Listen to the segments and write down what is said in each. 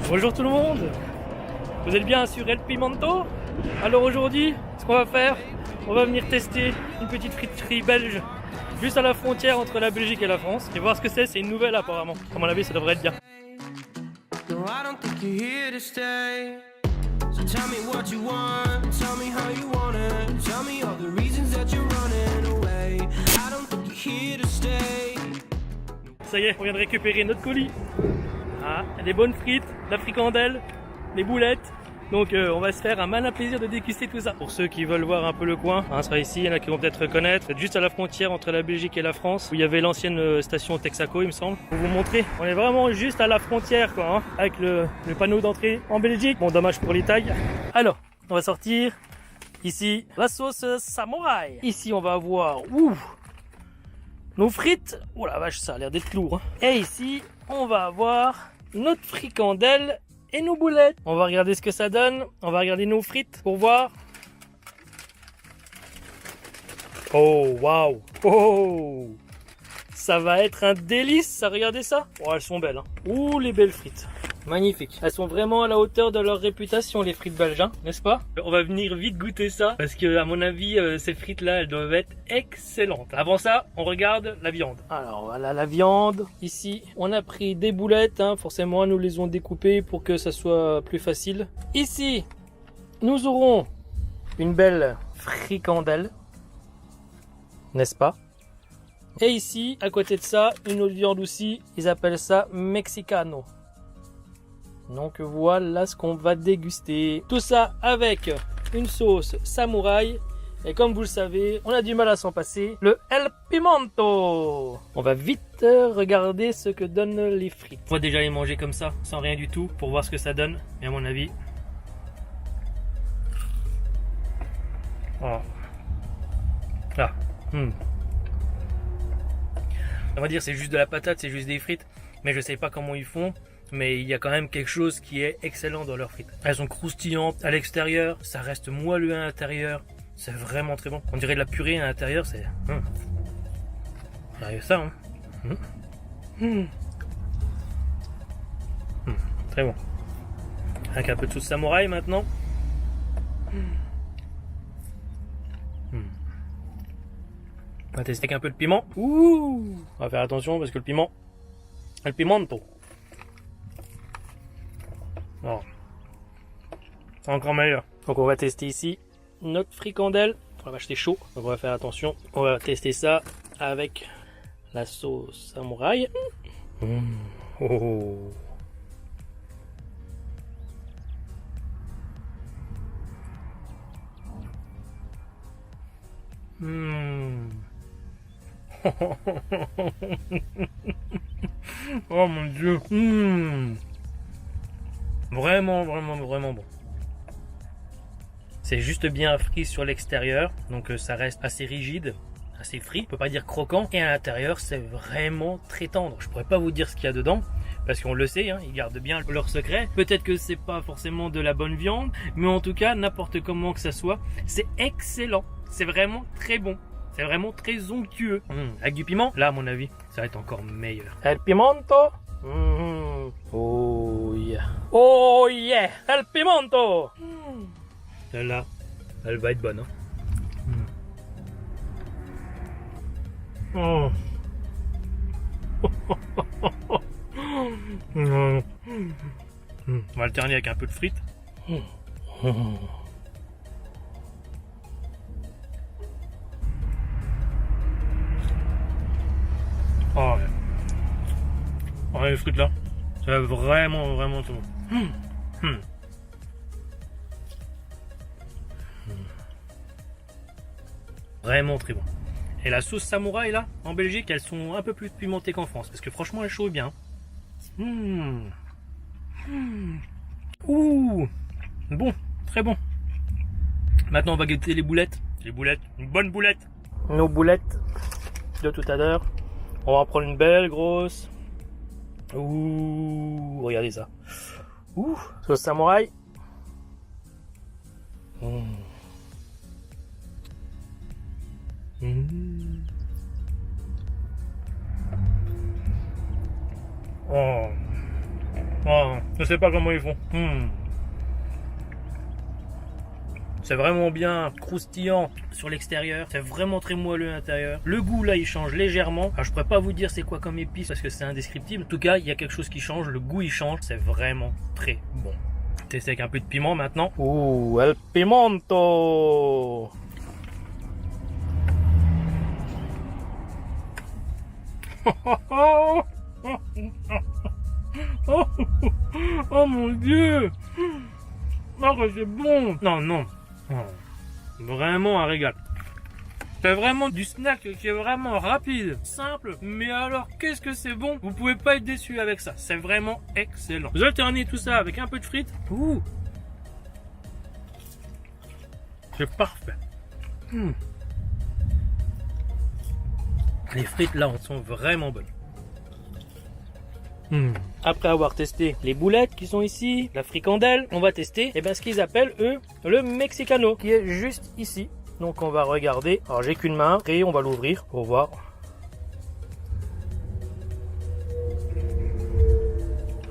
Bonjour tout le monde. Vous êtes bien sur El Pimento? Alors aujourd'hui, ce qu'on va faire, on va venir tester une petite friterie belge juste à la frontière entre la Belgique et la France et voir ce que c'est une nouvelle apparemment. À mon avis, ça devrait être bien. No, I don't think you're here to stay. So tell me what you want, tell me how you want it, tell me all the reasons that you're running away. I don't think you're here to stay. Ça y est, on vient de récupérer notre colis. Ah, des bonnes frites, de la fricandelle, des boulettes. Donc on va se faire un malin plaisir de déguster tout ça. Pour ceux qui veulent voir un peu le coin, hein, ça sera ici, il y en a qui vont peut-être reconnaître. C'est juste à la frontière entre la Belgique et la France, où il y avait l'ancienne station Texaco, il me semble. Pour vous montrer, on est vraiment juste à la frontière, quoi, hein, avec le panneau d'entrée en Belgique. Bon, dommage pour les tags. Alors, on va sortir ici la sauce samouraï. Ici, on va avoir nos frites. Oh la vache, ça a l'air d'être lourd, hein. Et ici, on va avoir notre fricandelle et nos boulettes. On va regarder ce que ça donne. On va regarder nos frites pour voir. Oh, waouh. Oh, ça va être un délice, ça. Regardez ça. Oh, elles sont belles, hein. Ouh, les belles frites. Magnifiques. Elles sont vraiment à la hauteur de leur réputation, les frites belges, hein, n'est-ce pas? On va venir vite goûter ça parce que, à mon avis, ces frites-là, elles doivent être excellentes. Avant ça, on regarde la viande. Alors voilà la viande. Ici, on a pris des boulettes, hein, forcément, nous les ont découpées pour que ça soit plus facile. Ici, nous aurons une belle fricandelle, n'est-ce pas? Et ici, à côté de ça, une autre viande aussi, ils appellent ça mexicano. Donc voilà ce qu'on va déguster. Tout ça avec une sauce samouraï. Et comme vous le savez, on a du mal à s'en passer. Le El Pimento. On va vite regarder ce que donnent les frites. On va déjà les manger comme ça, sans rien du tout, pour voir ce que ça donne. Et à mon avis... Oh. Là. On va dire c'est juste de la patate, c'est juste des frites. Mais je sais pas comment ils font. Mais il y a quand même quelque chose qui est excellent dans leurs frites. Elles sont croustillantes à l'extérieur, ça reste moelleux à l'intérieur. C'est vraiment très bon. On dirait de la purée à l'intérieur, c'est... Regardez ça, hein. Très bon. Avec un peu de sauce samouraï maintenant. On va tester avec un peu de piment. Ouh, on va faire attention parce que le piment... Le pimento. Oh. C'est encore meilleur. Donc on va tester ici notre fricandelle. On va acheter chaud, donc on va faire attention. On va tester ça avec la sauce samouraï. Oh. Oh mon dieu. Vraiment bon. C'est juste bien frit sur l'extérieur, donc ça reste assez rigide, assez frit, on peut pas dire croquant. Et à l'intérieur, c'est vraiment très tendre. Je pourrais pas vous dire ce qu'il y a dedans, parce qu'on le sait, hein, ils gardent bien leur secret. Peut-être que c'est pas forcément de la bonne viande, mais en tout cas, n'importe comment que ça soit, c'est excellent. C'est vraiment très bon. C'est vraiment très onctueux. Avec du piment, là à mon avis, ça va être encore meilleur. El pimento. Oh yeah. Oh yeah. El pimento. Celle-là, elle va être bonne, hein. On va alterner avec un peu de frites. Oh, ouais. Oh, les frites là, ça va vraiment tout bon. Vraiment très bon. Et la sauce samouraï là, en Belgique, elles sont un peu plus pimentées qu'en France, parce que franchement, elle chauffe bien. Ouh, bon, très bon. Maintenant, on va goûter les boulettes. Les boulettes, une bonne boulette. Nos boulettes de tout à l'heure. On va en prendre une belle grosse. Ouh, regardez ça. Ouh, sauce samouraï. Oh. Oh, je sais pas comment ils font. C'est vraiment bien croustillant sur l'extérieur. C'est vraiment très moelleux à l'intérieur. Le goût là il change légèrement. Alors je pourrais pas vous dire c'est quoi comme épice parce que c'est indescriptible. En tout cas il y a quelque chose qui change. Le goût il change. C'est vraiment très bon. Tester avec un peu de piment maintenant. Ouh, el pimento. Oh mon dieu. Oh que c'est bon. Non. Vraiment un régal. C'est vraiment du snack qui est vraiment rapide, simple, mais alors qu'est-ce que c'est bon. Vous pouvez pas être déçu avec ça, c'est vraiment excellent. Vous alternez tout ça avec un peu de frites. Ouh, c'est parfait. Les frites là sont vraiment bonnes. Après avoir testé les boulettes qui sont ici, la fricandelle, on va tester ce qu'ils appellent eux le mexicano qui est juste ici. Donc on va regarder. Alors j'ai qu'une main et on va l'ouvrir pour voir.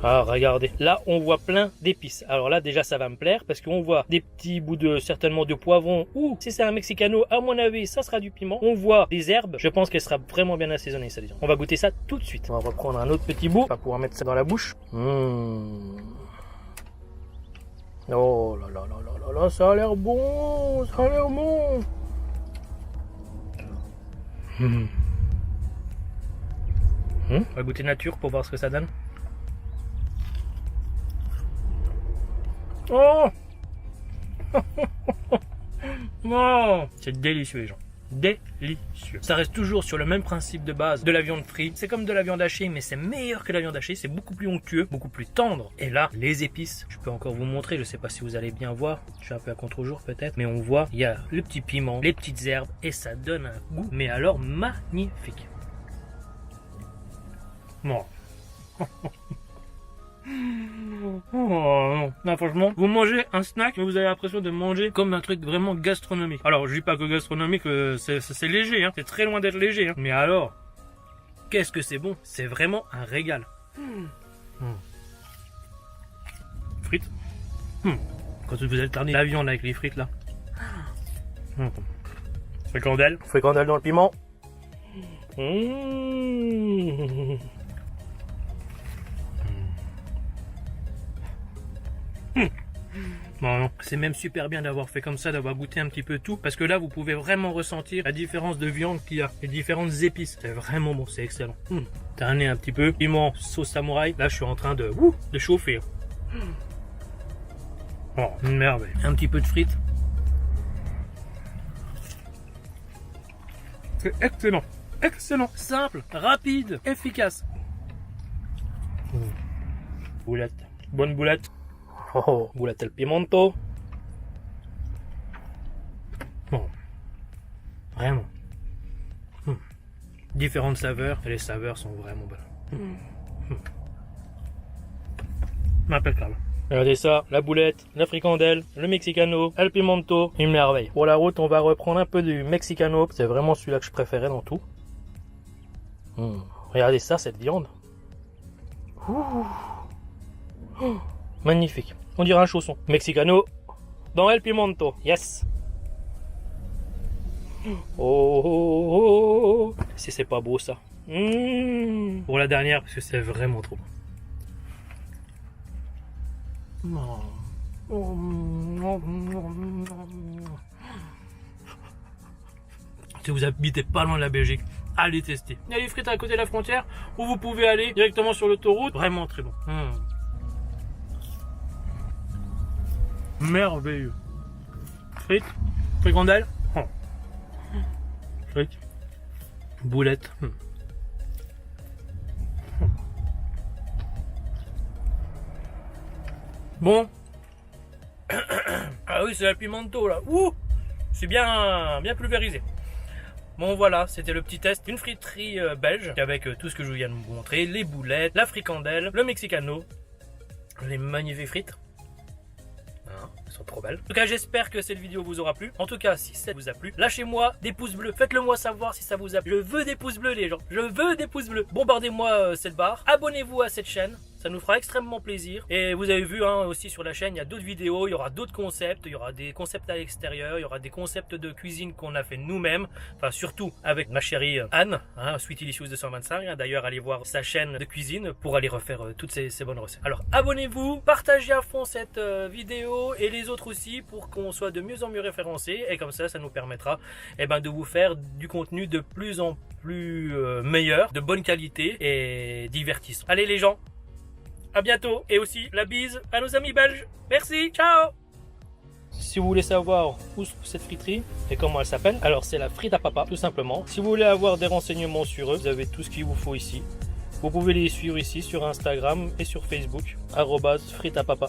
Ah regardez, là on voit plein d'épices. Alors là déjà ça va me plaire parce qu'on voit des petits bouts de certainement de poivron ou si c'est un mexicano à mon avis ça sera du piment. On voit des herbes, je pense qu'elle sera vraiment bien assaisonnée ça. On va goûter ça tout de suite. On va reprendre un autre petit bout, on va pouvoir mettre ça dans la bouche. Oh là là là là là, ça a l'air bon, ça a l'air bon. On va goûter nature pour voir ce que ça donne. Oh oh, c'est délicieux les gens, délicieux. Ça reste toujours sur le même principe de base de la viande frite. C'est comme de la viande hachée mais c'est meilleur que la viande hachée. C'est beaucoup plus onctueux, beaucoup plus tendre. Et là les épices, je peux encore vous montrer. Je sais pas si vous allez bien voir, je suis un peu à contre-jour peut-être, mais on voit il y a le petit piment, les petites herbes et ça donne un goût mais alors magnifique. Bon. Oh non, franchement, vous mangez un snack, mais vous avez l'impression de manger comme un truc vraiment gastronomique. Alors, je dis pas que gastronomique, c'est léger, hein. C'est très loin d'être léger, hein. Mais alors, qu'est-ce que c'est bon. C'est vraiment un régal. Frites. Quand vous alternez la viande avec les frites, là. Fricandelle dans le piment. Non, c'est même super bien d'avoir fait comme ça, d'avoir goûté un petit peu tout, parce que là vous pouvez vraiment ressentir la différence de viande qu'il y a, les différentes épices. C'est vraiment bon, c'est excellent. Terminer un petit peu, piment, sauce samouraï. Là je suis en train de chauffer. Oh, une merveille. Un petit peu de frites. C'est excellent, excellent, simple, rapide, efficace. Boulette, bonne boulette. Oh, boulette el pimento. Bon, vraiment. Différentes saveurs, et les saveurs sont vraiment bonnes. Impeccable. Regardez ça, la boulette, la fricandelle, le mexicano, el pimento, une merveille. Pour la route, on va reprendre un peu du mexicano. C'est vraiment celui-là que je préférais dans tout. Regardez ça, cette viande. Magnifique. On dirait un chausson. Mexicano dans el pimento. Yes. Oh. Si c'est pas beau ça. Pour la dernière parce que c'est vraiment trop bon. Si vous habitez pas loin de la Belgique, allez tester. Il y a les frites à côté de la frontière où vous pouvez aller directement sur l'autoroute. Vraiment très bon. Merveilleux. Frites, fricandelle, frites, boulettes. Bon. Ah oui, c'est la pimento là. Ouh, c'est bien pulvérisé. Bon voilà, c'était le petit test. Une friterie belge avec tout ce que je viens de vous montrer. Les boulettes, la fricandelle, le mexicano, les magnifiques frites. Elles sont trop belles. En tout cas, j'espère que cette vidéo vous aura plu. En tout cas, si ça vous a plu, lâchez-moi des pouces bleus. Faites-le moi savoir si ça vous a plu. Je veux des pouces bleus, les gens. Je veux des pouces bleus. Bombardez-moi cette barre. Abonnez-vous à cette chaîne. Ça nous fera extrêmement plaisir. Et vous avez vu hein, aussi sur la chaîne, il y a d'autres vidéos, il y aura d'autres concepts, il y aura des concepts à l'extérieur, il y aura des concepts de cuisine qu'on a fait nous-mêmes, enfin surtout avec ma chérie Anne, hein, Sweet Delicious 225. Hein, d'ailleurs, allez voir sa chaîne de cuisine pour aller refaire toutes ces bonnes recettes. Alors abonnez-vous, partagez à fond cette vidéo et les autres aussi pour qu'on soit de mieux en mieux référencés. Et comme ça nous permettra de vous faire du contenu de plus en plus meilleur, de bonne qualité et divertissant. Allez les gens, à bientôt et aussi la bise à nos amis belges. Merci, ciao. Si vous voulez savoir où se trouve cette friterie et comment elle s'appelle, alors c'est la frite à papa tout simplement. Si vous voulez avoir des renseignements sur eux, vous avez tout ce qu'il vous faut ici. Vous pouvez les suivre ici sur Instagram et sur Facebook, @frite à papa.